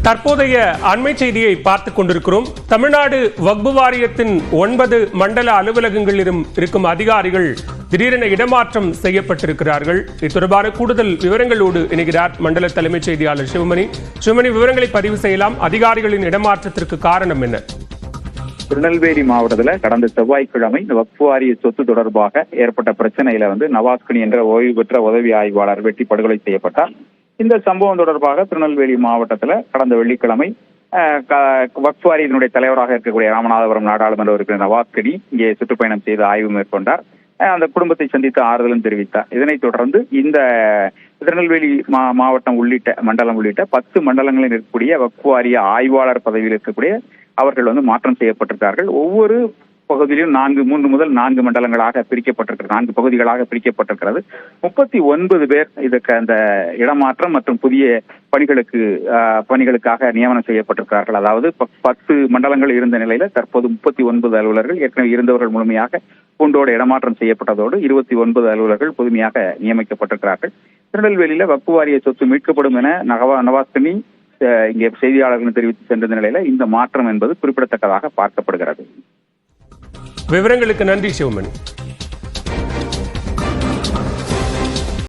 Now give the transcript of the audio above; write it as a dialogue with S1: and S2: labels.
S1: தற்போதைய அண்மை செய்தியை பார்த்துக் கொண்டிருக்கிறோம். தமிழ்நாடு வக்பு வாரியத்தின் 9 மண்டல அலுவலகங்களிலும் இருக்கும் அதிகாரிகள் திடீரென இடமாற்றம் செய்யப்பட்டிருக்கிறார்கள். இது தொடர்பான கூடுதல் விவரங்களோடு இணைகிறார் மண்டல தலைமைச் செய்தியாளர் சிவமணி. சிவமணி, விவரங்களை பதிவு செய்யலாம். அதிகாரிகளின் இடமாற்றத்திற்கு காரணம் என்ன?
S2: திருநெல்வேலி மாவட்டத்தில் கடந்த செவ்வாய்க்கிழமை வக்பு வாரிய சொத்து தொடர்பாக ஏற்பட்ட பிரச்சனையில நவாஸ்கனி என்ற ஓய்வு பெற்ற உதவி ஆய்வாளர் வெட்டி படுகொலை செய்யப்பட்டார். இந்த சம்பவம் தொடர்பாக திருநெல்வேலி மாவட்டத்தில் கடந்த வெள்ளிக்கிழமை வக்பு வாரியத்தினுடைய தலைவராக இருக்கக்கூடிய ராமநாதபுரம் நாடாளுமன்ற உறுப்பினர் நவாஸ்கனி இங்கே சுற்றுப்பயணம் செய்து ஆய்வு மேற்கொண்டார். அந்த குடும்பத்தை சந்தித்து ஆறுதலும் தெரிவித்தார். இதனைத் தொடர்ந்து இந்த திருநெல்வேலி மாவட்டம் மண்டலம் உள்ளிட்ட 10 மண்டலங்களில் இருக்கக்கூடிய வக்பு வாரிய ஆய்வாளர் பதவியில் இருக்கக்கூடிய அவர்கள் மாற்றம் செய்யப்பட்டிருக்கிறார்கள். ஒவ்வொரு பகுதியிலும் 3 முதல் 4 மண்டலங்களாக பிரிக்கப்பட்டிருக்கிறது, 4 பகுதிகளாக பிரிக்கப்பட்டிருக்கிறது. 39 பேர் இதுக்கு அந்த இடமாற்றம் மற்றும் புதிய பணிகளுக்காக நியமனம் செய்யப்பட்டிருக்கிறார்கள். அதாவது 10 மண்டலங்கள் இருந்த நிலையில தற்போது 39 அலுவலர்கள் ஏற்கனவே இருந்தவர்கள் முழுமையாக பூண்டோடு இடமாற்றம் செய்யப்பட்டதோடு 29 அலுவலர்கள் புதுமையாக நியமிக்கப்பட்டிருக்கிறார்கள். திருநெல்வேலியில வக்பு வாரிய சொத்து மீட்கப்படும் என நவாஸ்கனி இங்கே செய்தியாளர்கள் தெரிவித்து சென்ற நிலையில இந்த மாற்றம் என்பது குறிப்பிடத்தக்கதாக பார்க்கப்படுகிறது.
S1: விவரங்களுக்கு நன்றி சிவமணி.